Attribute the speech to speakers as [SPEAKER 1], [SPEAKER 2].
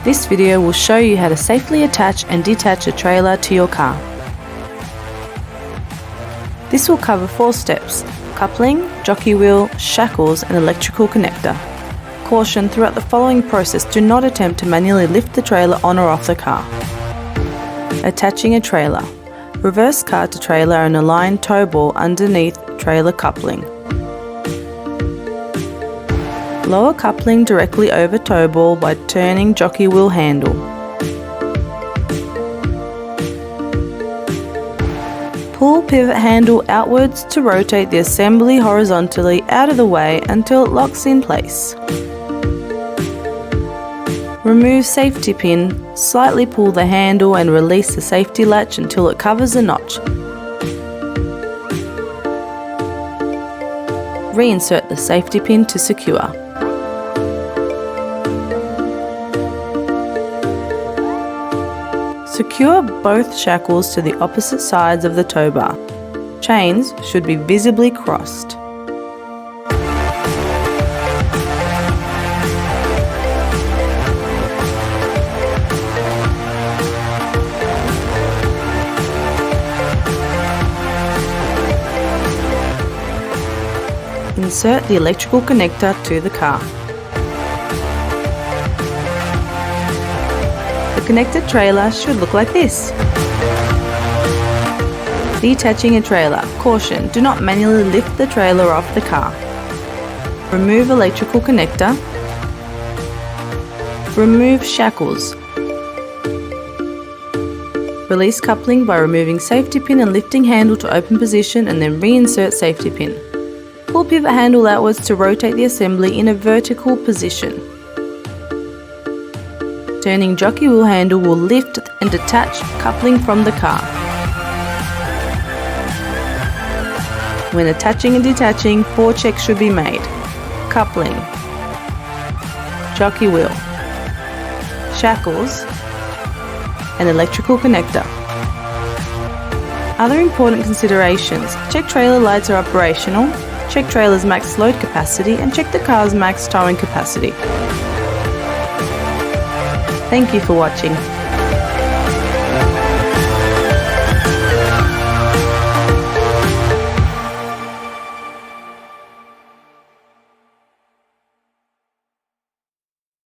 [SPEAKER 1] This video will show you how to safely attach and detach a trailer to your car. This will cover 4 steps: coupling, jockey wheel, shackles and electrical connector. Caution: throughout the following process, do not attempt to manually lift the trailer on or off the car. Attaching a trailer. Reverse car to trailer and align tow ball underneath trailer coupling. Lower coupling directly over tow ball by turning jockey wheel handle. Pull pivot handle outwards to rotate the assembly horizontally out of the way until it locks in place. Remove safety pin, slightly pull the handle and release the safety latch until it covers the notch. Reinsert the safety pin to secure. Secure both shackles to the opposite sides of the tow bar. Chains should be visibly crossed. Insert the electrical connector to the car. The connected trailer should look like this. Detaching a trailer. Caution: do not manually lift the trailer off the car. Remove electrical connector. Remove shackles. Release coupling by removing safety pin and lifting handle to open position and then reinsert safety pin. Pull pivot handle outwards to rotate the assembly in a vertical position. Turning jockey wheel handle will lift and detach coupling from the car. When attaching and detaching, 4 checks should be made: coupling, jockey wheel, shackles, and electrical connector. Other important considerations: check trailer lights are operational, check trailer's max load capacity, and check the car's max towing capacity. Thank you for watching.